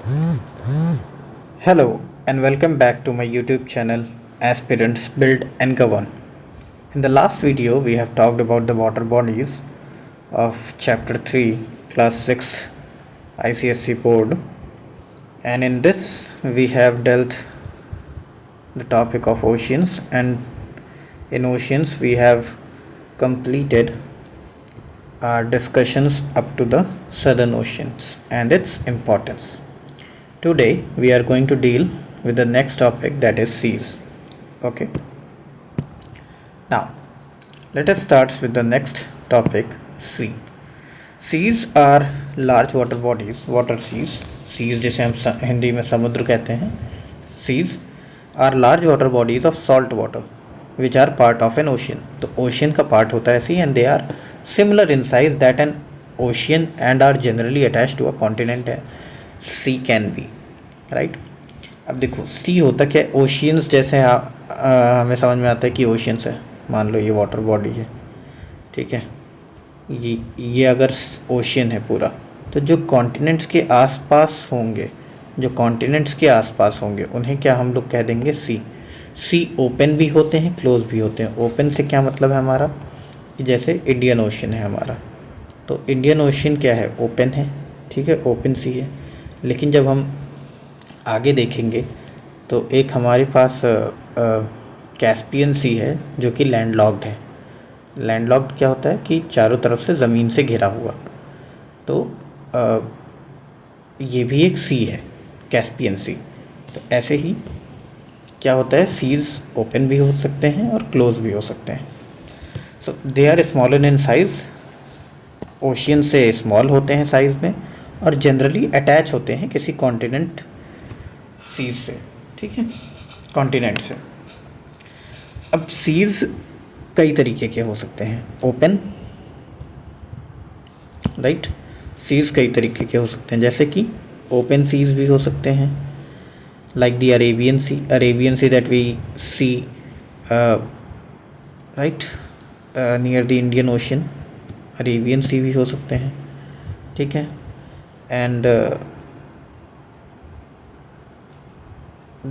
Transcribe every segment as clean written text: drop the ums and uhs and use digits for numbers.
Hello and welcome back to my YouTube channel Aspirants Build and Govern. In the last video, we have talked about the water bodies of Chapter 3, Class 6 ICSE Board, and in this, we have dealt the topic of oceans, and in oceans, we have completed our discussions up to the Southern Oceans and its importance. Today we are going to deal with the next topic, that is seas. Okay. Now let us start with the next topic, sea. Seas are large water bodies, water seas. Seas जिसे हम हिंदी में समुद्र कहते हैं. Seas are large water bodies of salt water which are part of an ocean. तो ocean का part होता है sea, and they are similar in size that an ocean and are generally attached to a continent. Sea can be, right. अब देखो सी होता क्या है, oceans जैसे हमें समझ में आता है कि ओशियंस है, मान लो ये वाटर बॉडी है, ठीक है. ये अगर ओशियन है पूरा, तो जो कॉन्टिनेंट्स के आसपास होंगे, जो कॉन्टिनेंट्स के आसपास होंगे उन्हें क्या हम लोग कह देंगे, सी. सी ओपन भी होते हैं, क्लोज भी होते हैं. ओपन से क्या मतलब है हमारा, कि जैसे इंडियन ओशन है हमारा, तो इंडियन ओशन क्या है, ओपन है, ठीक है, ओपन सी है. लेकिन जब हम आगे देखेंगे तो एक हमारे पास कैस्पियन सी है जो कि लैंडलॉक्ड है. लैंडलॉक्ड क्या होता है कि चारों तरफ से ज़मीन से घिरा हुआ. तो ये भी एक सी है, कैस्पियन सी. तो ऐसे ही क्या होता है, सीज ओपन भी हो सकते हैं और क्लोज भी हो सकते हैं. So they are smaller in size, ocean से स्मॉल होते हैं साइज़ में, और जनरली अटैच होते हैं किसी कॉन्टिनेंट सीज से, ठीक है, कॉन्टिनेंट से. अब सीज कई तरीके के हो सकते हैं, ओपन, राइट. सीज कई तरीके के हो सकते हैं, जैसे कि ओपन सीज भी हो सकते हैं, like the Arabian sea that we see, right, near the Indian ocean. Arabian sea भी हो सकते हैं, ठीक है. And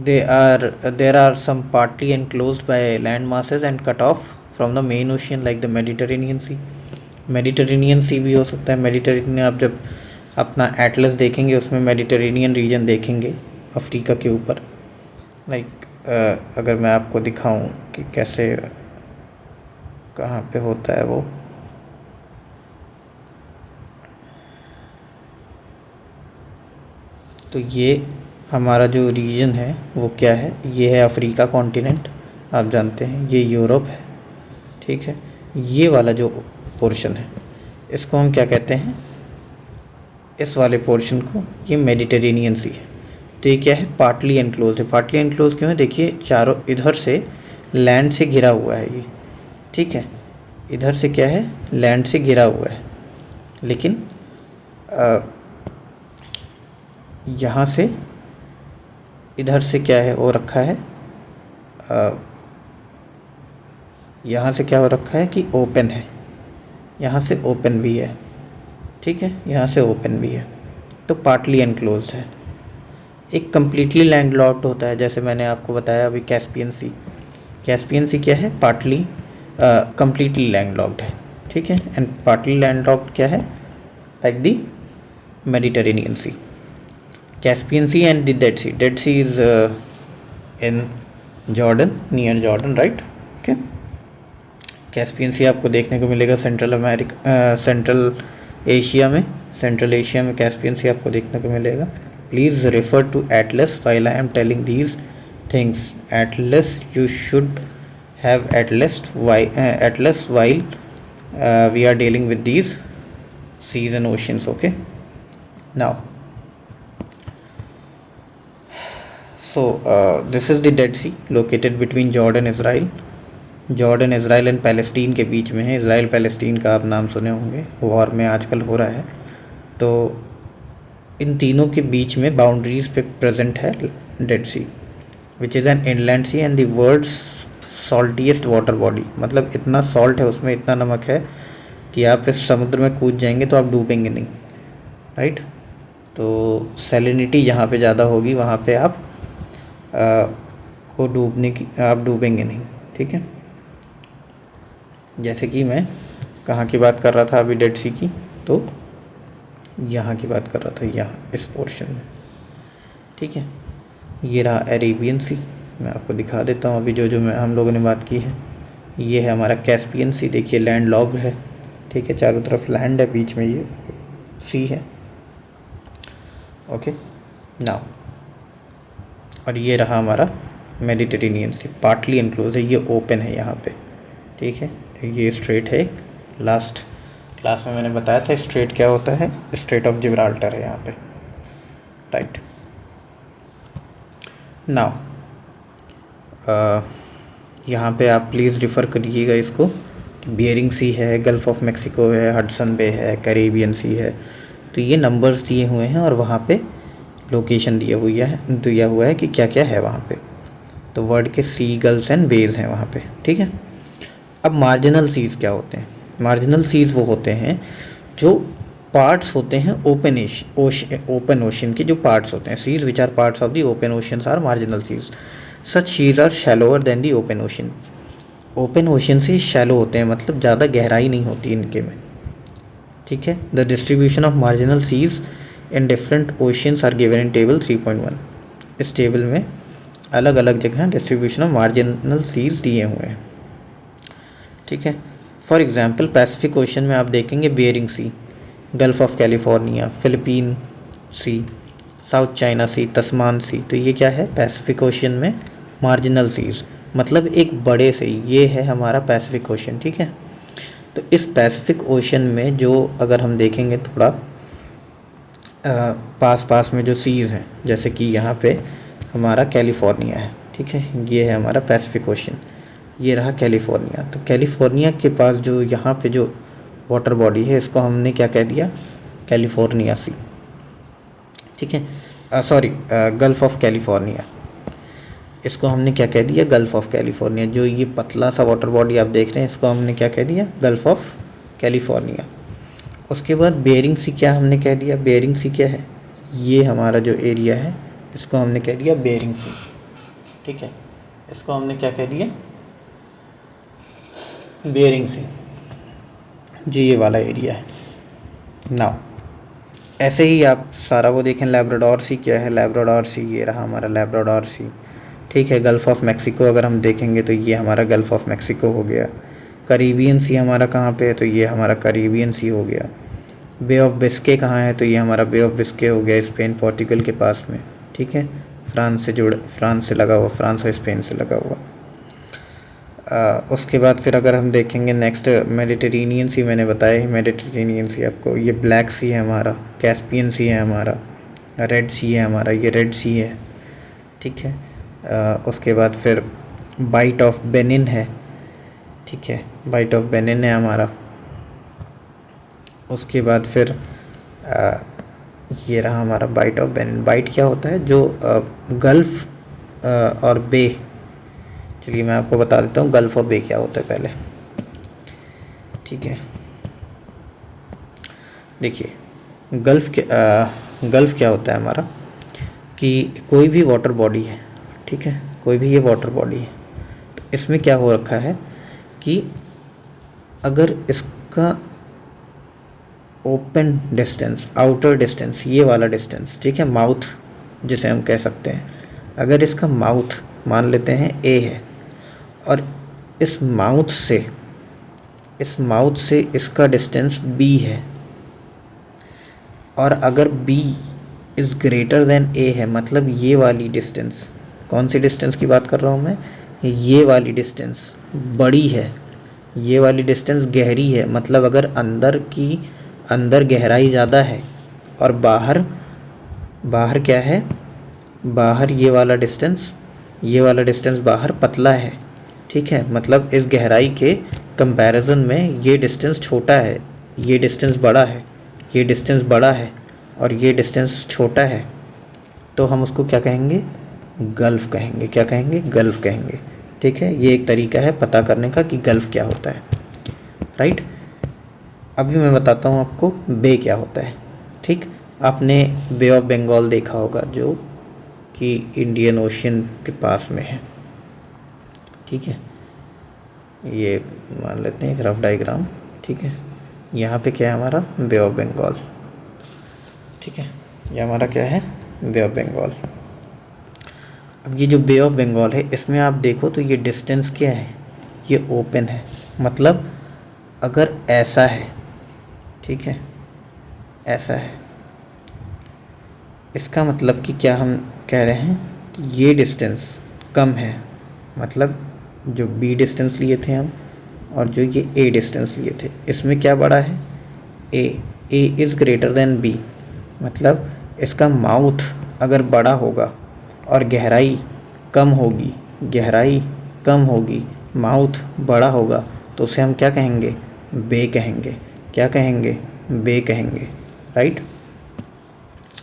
there are some partly enclosed by land masses and cut off from the main ocean like the Mediterranean Sea. Mediterranean Sea भी हो सकता है. मेडिटेरेनियन, आप जब अपना एटलस देखेंगे उसमें मेडिटेरेनियन रीजन देखेंगे अफ्रीका के ऊपर. लाइक अगर मैं आपको दिखाऊं कि कैसे, कहाँ पे होता है वो, तो ये हमारा जो रीजन है वो क्या है, ये है अफ्रीका कॉन्टिनेंट, आप जानते हैं. ये यूरोप है, ठीक है. ये वाला जो पोर्शन है इसको हम क्या कहते हैं, इस वाले पोर्शन को, ये मेडिटेरेनियन सी है. तो ये क्या है, पार्टली एनक्लोज है. पार्टली एनक्लोज क्यों है, देखिए चारों इधर से लैंड से घिरा हुआ है ये, ठीक है. इधर से क्या है, लैंड से घिरा हुआ है, लेकिन यहाँ से इधर से क्या है वो रखा है, यहाँ से क्या हो रखा है कि ओपन है, यहाँ से ओपन भी है, ठीक है, यहाँ से ओपन भी है. तो पार्टली एनक्लोज्ड है. एक कम्प्लीटली लैंडलॉक्ड होता है, जैसे मैंने आपको बताया अभी कैस्पियन सी. कैस्पियन सी क्या है, पार्टली कम्प्लीटली लैंडलॉक्ड है, ठीक है. एंड पार्टली लैंडलॉक्ड क्या है, like the Mediterranean sea. Caspian Sea and the Dead Sea. Dead Sea is in Jordan, near Jordan, right? Okay. Caspian sea आपको देखने को मिलेगा सेंट्रल एशिया में. सेंट्रल एशिया में कैस्पियन सी आपको देखने को मिलेगा. Please refer to atlas while I am telling these things. Atlas, you should have Atlas while we are dealing with these seas and oceans. Okay. Now, so this is the Dead Sea located between Jordan, Israel. Jordan, Israel and Palestine के बीच में है. Israel Palestine का आप नाम सुने होंगे, war में आजकल हो रहा है. तो इन तीनों के बीच में बाउंड्रीज पे प्रेजेंट है Dead sea, which is an inland sea and the world's saltiest water body. मतलब इतना सॉल्ट है उसमें, इतना नमक है कि आप इस समुद्र में कूद जाएंगे तो आप डूबेंगे नहीं, राइट. तो सैलिनिटी जहाँ पे ज़्यादा होगी वहाँ पे आप को आप डूबेंगे नहीं, ठीक है। जैसे कि मैं कहाँ की बात कर रहा था अभी, डेड सी की, तो यहाँ की बात कर रहा था, यहाँ इस पोर्शन में, ठीक है। ये रहा अरेबियन सी, मैं आपको दिखा देता हूँ अभी जो हम लोगों ने बात की है। ये है हमारा कैस्पियन सी, देखिए लैंड लॉक्ड है, ठीक है, चारों तरफ लैंड है, बीच में ये सी है, ओके नाउ। और ये रहा हमारा मेडिटेरेनियन सी, पार्टली इनक्लोज है, ये ओपन है यहाँ पे, ठीक है। ये स्ट्रेट है, लास्ट क्लास में मैंने बताया था स्ट्रेट क्या होता है, स्ट्रेट ऑफ जिब्राल्टर है यहाँ पे, राइट। नाउ यहाँ पे आप प्लीज़ रिफ़र करिएगा इसको कि बियरिंग सी है, गल्फ़ ऑफ मैक्सिको है, हडसन बे है, कैरेबियन सी है, तो ये नंबर्स दिए हुए हैं और वहाँ पे लोकेशन दिया हुआ है कि क्या क्या है वहाँ पे। तो वर्ड के सी, गल्स एंड बेज हैं वहाँ पे, ठीक है। अब मार्जिनल सीज़ क्या होते हैं? मार्जिनल सीज़ वो होते हैं जो पार्ट्स होते हैं ओपन ओशन के, जो पार्ट्स होते हैं, seas which are parts of the open oceans are marginal seas. Such seas are shallower than the open ocean. Open ocean से शैलो होते हैं, मतलब ज़्यादा गहराई नहीं होती इनके में, ठीक है। The distribution of marginal seas in different oceans are given in table 3.1। इस टेबल में अलग अलग जगह डिस्ट्रीब्यूशन ऑफ मार्जिनल सीज दिए हुए हैं, ठीक है। फॉर एग्जाम्पल पैसिफिक ओशन में आप देखेंगे Bering sea, gulf of California, Philippine sea, South China sea, Tasman sea, तो ये क्या है? पैसिफिक ओशन में मार्जिनल सीज, मतलब एक बड़े से, ये है हमारा पैसिफिक ओशन, ठीक है। तो इस पैसिफिक ओशन में जो अगर हम देखेंगे थोड़ा पास में जो सीज़ हैं, जैसे कि यहाँ पे हमारा कैलिफोर्निया है, ठीक है, ये है हमारा पैसिफिक ओशन, ये रहा कैलिफोर्निया। तो कैलिफोर्निया के पास जो यहाँ पे जो वाटर बॉडी है, इसको हमने क्या कह दिया? कैलिफोर्निया सी, ठीक है, सॉरी गल्फ़ ऑफ कैलिफोर्निया, इसको हमने क्या कह दिया? Gulf of California. जो ये पतला सा वाटर बॉडी आप देख रहे हैं, इसको हमने क्या कह दिया? Gulf of California. उसके बाद बेरिंग सी क्या हमने कह दिया? बेरिंग सी क्या है? ये हमारा जो एरिया है, इसको हमने कह दिया बेरिंग सी, ठीक है, इसको हमने क्या कह दिया? बेरिंग सी, जी ये वाला एरिया है। नाउ ऐसे ही आप सारा वो देखें, लैब्राडोर सी क्या है? लैब्राडोर सी, ये रहा हमारा लैब्राडोर सी, ठीक है। गल्फ़ ऑफ मैक्सिको अगर हम देखेंगे तो ये हमारा गल्फ़ ऑफ मैक्सिको हो गया। करीबियन सी हमारा कहाँ पे है? तो ये हमारा करीबियन सी हो गया। बे ऑफ बिस्के कहाँ है? तो ये हमारा बे ऑफ बिस्के हो गया, स्पेन पोर्टुगल के पास में, ठीक है, फ्रांस से लगा हुआ, फ्रांस और स्पेन से लगा हुआ। उसके बाद फिर अगर हम देखेंगे नेक्स्ट, मेडिटेरेनियन सी मैंने बताया ही, मेडिटेरेनियन सी आपको, ये ब्लैक सी है हमारा, कैस्पियन सी है हमारा, रेड सी है हमारा, ये रेड सी है, ठीक है। उसके बाद फिर बाइट ऑफ बेनिन है, ठीक है, बाइट ऑफ बेनिन है हमारा। उसके बाद फिर ये रहा हमारा बाइट ऑफ बेनिन। बाइट क्या होता है? जो गल्फ़ और बे, चलिए मैं आपको बता देता हूँ गल्फ़ ऑफ बे क्या होता है पहले, ठीक है। देखिए गल्फ़ क्या होता है हमारा, कि कोई भी वाटर बॉडी है, ठीक है, कोई भी ये वाटर बॉडी है, तो इसमें क्या हो रखा है कि अगर इसका ओपन डिस्टेंस, आउटर डिस्टेंस, ये वाला डिस्टेंस, ठीक है, माउथ जिसे हम कह सकते हैं, अगर इसका माउथ मान लेते हैं ए है, और इस माउथ से इसका डिस्टेंस बी है, और अगर बी इज़ ग्रेटर देन ए है, मतलब ये वाली डिस्टेंस, कौन सी डिस्टेंस की बात कर रहा हूँ मैं? ये वाली डिस्टेंस बड़ी है, ये वाली डिस्टेंस गहरी है, मतलब अगर अंदर गहराई ज़्यादा है और बाहर क्या है? बाहर ये वाला डिस्टेंस बाहर पतला है, ठीक है, मतलब इस गहराई के कंपैरिजन में ये डिस्टेंस छोटा है, ये डिस्टेंस बड़ा है, ये डिस्टेंस बड़ा है और ये डिस्टेंस छोटा है, तो हम उसको क्या कहेंगे? गल्फ़ कहेंगे। क्या कहेंगे? गल्फ़ कहेंगे, ठीक है। ये एक तरीका है पता करने का कि गल्फ़ क्या होता है, राइट। अभी मैं बताता हूँ आपको बे क्या होता है, ठीक। आपने बे ऑफ बंगाल देखा होगा जो कि इंडियन ओशियन के पास में है, ठीक है। ये मान लेते हैं एक रफ डायग्राम, ठीक है। यहाँ पे क्या है हमारा बे ऑफ बंगाल, ठीक है। ये हमारा क्या है बे ऑफ बंगाल। अब ये जो बे ऑफ बंगाल है इसमें आप देखो तो ये डिस्टेंस क्या है, ये ओपन है। मतलब अगर ऐसा है, ठीक है, ऐसा है, इसका मतलब कि क्या हम कह रहे हैं कि ये डिस्टेंस कम है। मतलब जो बी डिस्टेंस लिए थे हम और जो ये ए डिस्टेंस लिए थे, इसमें क्या बड़ा है, A is greater than B. मतलब इसका माउथ अगर बड़ा होगा और गहराई कम होगी, गहराई कम होगी, माउथ बड़ा होगा, तो उसे हम क्या कहेंगे, बे कहेंगे। क्या कहेंगे, बे कहेंगे, राइट।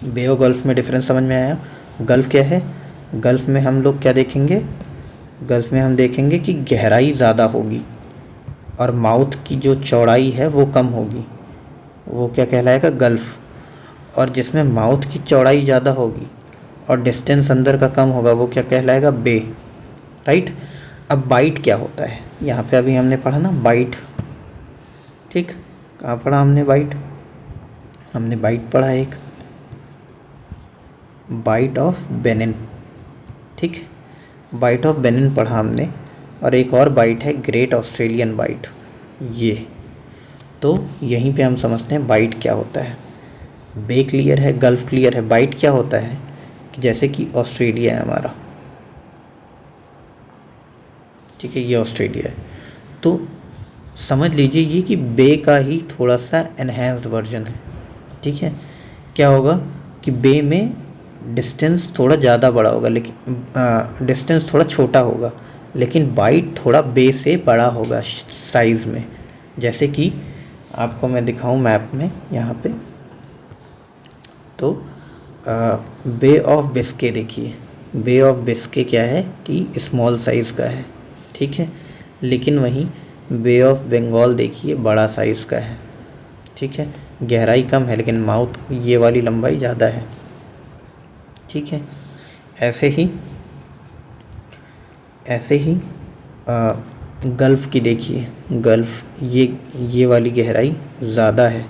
बे और गल्फ़ में डिफरेंस समझ में आया। गल्फ़ क्या है, गल्फ़ में हम लोग क्या देखेंगे, गल्फ़ में हम देखेंगे कि गहराई ज़्यादा होगी और माउथ की जो चौड़ाई है वो कम होगी, वो क्या कहलाएगा, गल्फ़। और जिसमें माउथ की चौड़ाई ज़्यादा होगी और डिस्टेंस अंदर का कम होगा वो क्या कहलाएगा, बे, राइट। अब बाइट क्या होता है, यहाँ पे अभी हमने पढ़ा ना बाइट, ठीक। कहाँ पढ़ा हमने बाइट, हमने बाइट पढ़ा एक, बाइट ऑफ बेनिन, ठीक। बाइट ऑफ बेनिन पढ़ा हमने, और एक और बाइट है ग्रेट ऑस्ट्रेलियन बाइट। ये तो यहीं पे हम समझते हैं बाइट क्या होता है। बे क्लियर है, गल्फ़ क्लियर है। बाइट क्या होता है कि जैसे कि ऑस्ट्रेलिया है हमारा, ठीक है, ये ऑस्ट्रेलिया है, तो समझ लीजिए ये कि बे का ही थोड़ा सा एनहेंस्ड वर्जन है, ठीक है। क्या होगा कि बे में डिस्टेंस थोड़ा ज़्यादा बड़ा होगा, लेकिन डिस्टेंस थोड़ा छोटा होगा, लेकिन बाइट थोड़ा बे से बड़ा होगा साइज़ में। जैसे कि आपको मैं दिखाऊं मैप में यहाँ पे, तो बे ऑफ बिस्के देखिए, बे ऑफ बिस्के क्या है कि स्मॉल साइज़ का है, ठीक है। लेकिन वहीं बे ऑफ बंगाल देखिए बड़ा साइज़ का है, ठीक है। गहराई कम है लेकिन माउथ ये वाली लंबाई ज़्यादा है, ठीक है। ऐसे ही गल्फ़ की देखिए, गल्फ़ ये वाली गहराई ज़्यादा है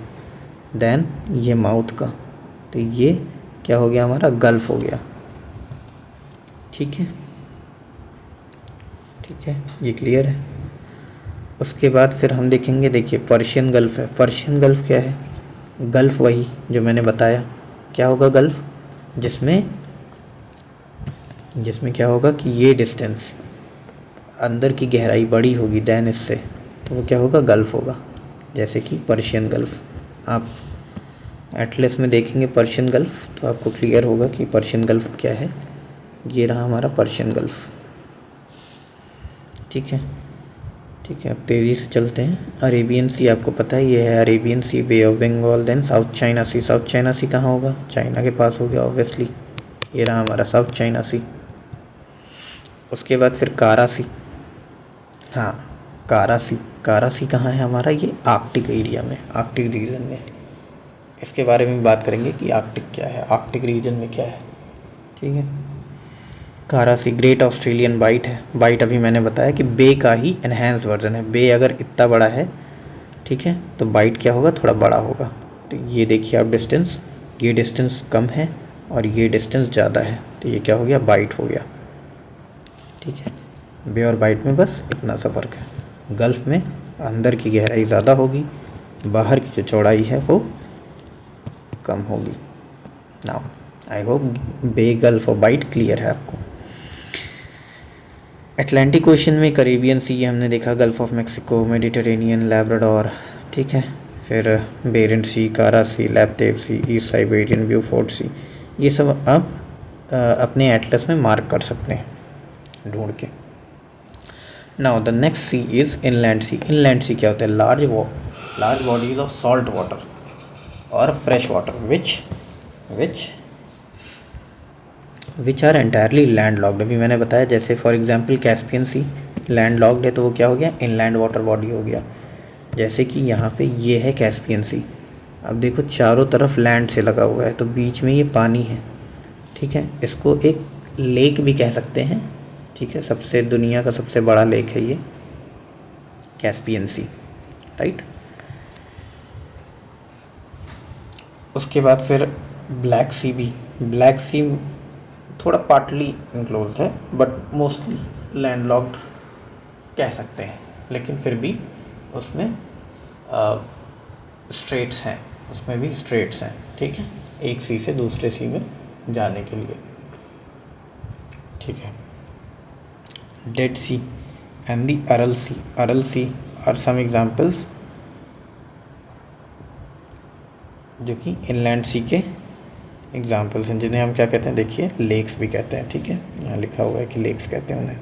देन ये माउथ का, तो ये क्या हो गया हमारा, गल्फ़ हो गया, ठीक है, ठीक है। ये क्लियर है। उसके बाद फिर हम देखेंगे, देखिए पर्शियन गल्फ़ है। पर्शियन गल्फ़ क्या है, गल्फ़ वही जो मैंने बताया, क्या होगा गल्फ़, जिसमें क्या होगा कि ये डिस्टेंस अंदर की गहराई बड़ी होगी दैन इससे, तो वो क्या होगा, गल्फ़ होगा। जैसे कि पर्शियन गल्फ़, आप एटलस में देखेंगे पर्शियन गल्फ़ तो आपको क्लियर होगा कि पर्शियन गल्फ़ क्या है। ये रहा हमारा पर्शियन गल्फ़, ठीक है, ठीक है। अब तेज़ी से चलते हैं। अरेबियन सी आपको पता है, ये है Arabian sea, bay of Bengal, then South China sea. South China sea कहाँ होगा, चाइना के पास हो गया ऑब्वियसली, ये रहा हमारा साउथ चाइना सी। उसके बाद फिर कारा सी, हाँ कारा सी, कारा सी कहाँ है हमारा, ये आर्कटिक एरिया में, आर्कटिक रीजन में। इसके बारे में बात करेंगे कि आर्कटिक क्या है, आर्कटिक रीजन में क्या है, ठीक है। कारा सी ग्रेट ऑस्ट्रेलियन बाइट है। बाइट अभी मैंने बताया कि बे का ही एनहेंस्ड वर्जन है। बे अगर इतना बड़ा है, ठीक है, तो बाइट क्या होगा, थोड़ा बड़ा होगा। तो ये देखिए आप डिस्टेंस, ये डिस्टेंस कम है और ये डिस्टेंस ज़्यादा है, तो ये क्या हो गया, बाइट हो गया, ठीक है। बे और बाइट में बस इतना सा फ़र्क है। गल्फ़ में अंदर की गहराई ज़्यादा होगी, बाहर की जो चौड़ाई है वो कम होगी। Now I hope bay, gulf और बाइट क्लियर है आपको। अटलांटिक ओशन में कैरेबियन सी, ये हमने देखा, Gulf of Mexico, Mediterranean, Labrador, ठीक है। फिर Barents Sea, Kara Sea, Laptev Sea, East Siberian, Beaufort Sea, ये सब आप अपने एटलस में मार्क कर सकते हैं ढूंढ के। Now the next sea is inland sea. Inland sea क्या होता है, large bodies of salt water और fresh water which are entirely land locked. अभी मैंने बताया जैसे for example Caspian sea land locked है, तो वो क्या हो गया, इनलैंड वाटर बॉडी हो गया। जैसे कि यहाँ पे ये है कैस्पियन सी, अब देखो चारों तरफ लैंड से लगा हुआ है, तो बीच में ये पानी है, ठीक है। इसको एक लेक भी कह सकते हैं, ठीक है। सबसे दुनिया का सबसे बड़ा लेक है ये कैस्पियन सी, राइट। उसके बाद फिर ब्लैक सी भी, ब्लैक सी थोड़ा पार्टली इनक्लोज्ड है बट मोस्टली लैंडलॉक्ड कह सकते हैं, लेकिन फिर भी उसमें स्ट्रेट्स हैं, उसमें भी स्ट्रेट्स हैं, ठीक है, एक सी से दूसरे सी में जाने के लिए, ठीक है। Dead Sea and the Aral Sea, Aral Sea are some examples जो कि इनलैंड सी के एग्जाम्पल्स हैं, जिन्हें हम क्या कहते हैं, देखिए लेक्स भी कहते हैं, ठीक है। यहाँ लिखा हुआ है कि लेक्स कहते हैं उन्हें।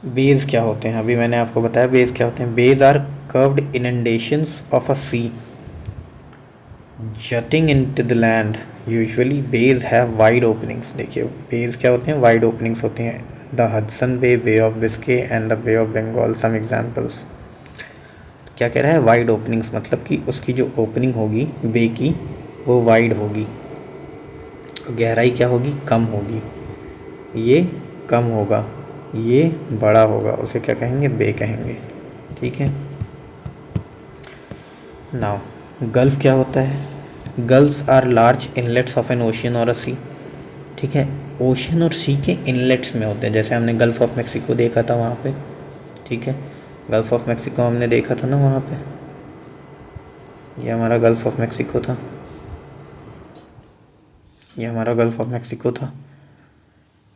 बेज क्या होते हैं, अभी मैंने आपको बताया बेज क्या होते हैं। Bays are curved inundations of a sea jutting into the land. Usually bays have wide openings. देखिए बेज क्या होते हैं, वाइड ओपनिंग्स होती हैं। The Hudson Bay, Bay of Biscay and the Bay of Bengal some examples. क्या कह रहा है, वाइड ओपनिंग्स, मतलब कि उसकी जो ओपनिंग होगी बे की वो वाइड होगी, गहराई क्या होगी, कम होगी। ये कम होगा, ये बड़ा होगा, उसे क्या कहेंगे, बे कहेंगे, ठीक है। नाउ गल्फ क्या होता है, gulfs are large inlets of an ocean और अ सी, ठीक है। ओशियन और सी के इनलेट्स में होते हैं, जैसे हमने गल्फ ऑफ मैक्सिको देखा था वहाँ पे, ठीक है। गल्फ ऑफ मैक्सिको हमने देखा था ना वहाँ पे, ये हमारा गल्फ ऑफ मैक्सिको था, ये हमारा गल्फ ऑफ मैक्सिको था,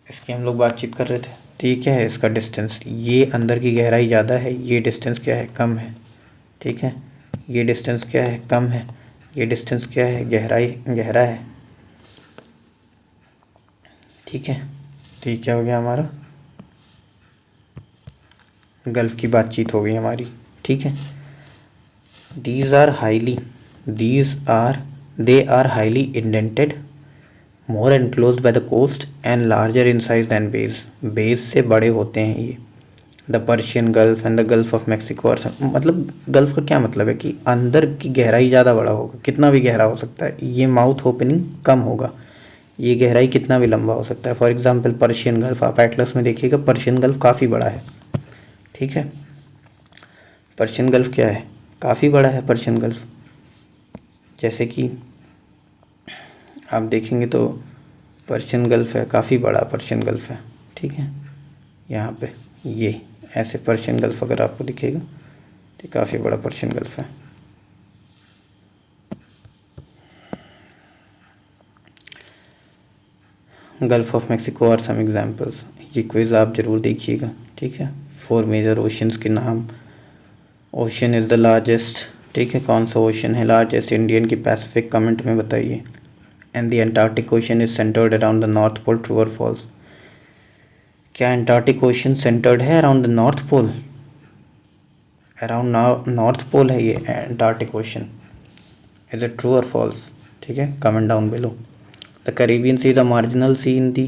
इसकी हम लोग बातचीत कर रहे थे, ठीक है। इसका डिस्टेंस, ये अंदर की गहराई ज़्यादा है, ये डिस्टेंस क्या है, कम है, ठीक है। ये डिस्टेंस क्या है, कम है, ये डिस्टेंस क्या है, गहरा है, ठीक है। तो ये क्या हो गया हमारा, गल्फ की बातचीत हो गई हमारी, ठीक है। They are highly indented, more enclose by the coast and larger in size than bays से बड़े होते हैं ये। The Persian Gulf and the Gulf of Mexico, और मतलब गल्फ का क्या मतलब है कि अंदर की गहराई ज़्यादा बड़ा होगा, कितना भी गहरा हो सकता है, ये माउथ ओपनिंग कम होगा, ये गहराई कितना भी लंबा हो सकता है। फॉर एग्जांपल पर्शियन गल्फ, आप एटलस में देखिएगा पर्शियन गल्फ काफ़ी बड़ा है, ठीक है। पर्शियन गल्फ क्या है, काफ़ी बड़ा है पर्शियन गल्फ, जैसे कि आप देखेंगे तो पर्शियन गल्फ है, काफ़ी बड़ा पर्शियन गल्फ है, ठीक है। यहाँ पे ये ऐसे पर्शियन गल्फ अगर आपको दिखेगा तो काफ़ी बड़ा पर्शियन गल्फ है। गल्फ ऑफ मैक्सिको और सम एग्जांपल्स, ये क्विज़ आप ज़रूर देखिएगा, ठीक है। 4 मेजर ओशंस के नाम, ओशन इज़ द लार्जेस्ट, ठीक है, कौन सा ओशन है लार्जेस्ट, इंडियन की पैसिफिक, कमेंट में बताइए। And the Antarctic ocean is centred around the north pole, true और फॉल्स। क्या एंटार्क्टिक ओशन सेंटर्ड है around the north pole, around north pole है ये Antarctic ocean, is it true और false, ठीक है, comment down below. The Caribbean sea is a marginal sea in the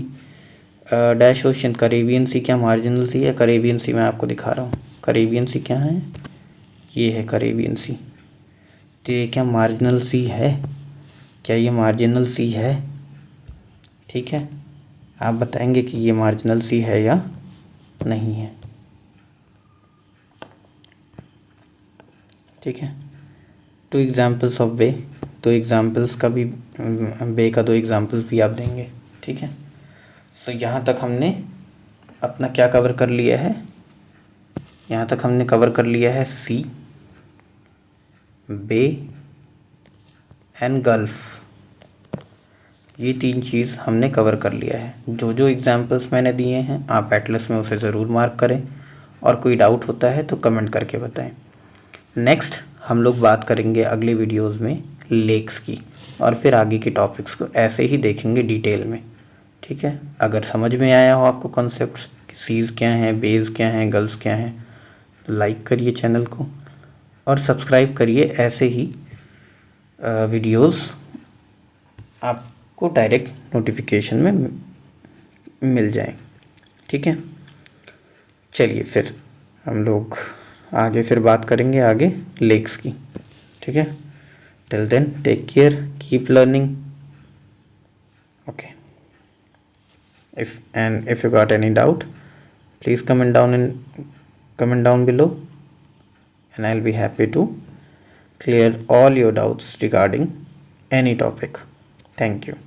dash ocean, Caribbean sea क्या marginal सी है, Caribbean सी मैं आपको दिखा रहा हूँ, करेबियन सी क्या है, ये है करेबियन सी। तो ये क्या मार्जिनल सी है, क्या ये मार्जिनल सी है, ठीक है। आप बताएंगे कि ये मार्जिनल सी है या नहीं है, ठीक है। 2 एग्जाम्पल्स ऑफ बे, 2 एग्जाम्पल्स का भी, बे का 2 एग्जाम्पल्स भी आप देंगे, ठीक है। सो यहाँ तक हमने अपना क्या कवर कर लिया है, यहाँ तक हमने कवर कर लिया है सी, बे एंड गल्फ, ये 3 चीज़ हमने कवर कर लिया है। जो जो एग्जाम्पल्स मैंने दिए हैं आप एटलस में उसे ज़रूर मार्क करें, और कोई डाउट होता है तो कमेंट करके बताएं। नेक्स्ट हम लोग बात करेंगे अगले वीडियोज़ में लेक्स की, और फिर आगे के टॉपिक्स को ऐसे ही देखेंगे डिटेल में, ठीक है। अगर समझ में आया हो आपको कॉन्सेप्ट्स कि सीज़ क्या हैं, बेज क्या हैं, गल्फ्स क्या हैं, तो लाइक करिए चैनल को और सब्सक्राइब करिए, ऐसे ही वीडियोज़ आपको डायरेक्ट नोटिफिकेशन में मिल जाए, ठीक है। चलिए फिर हम लोग आगे फिर बात करेंगे आगे लेक्स की। ठीक है. Till then, take care, keep learning. Okay. If you got any doubt, please comment down below, and I'll be happy to clear all your doubts regarding any topic. Thank you.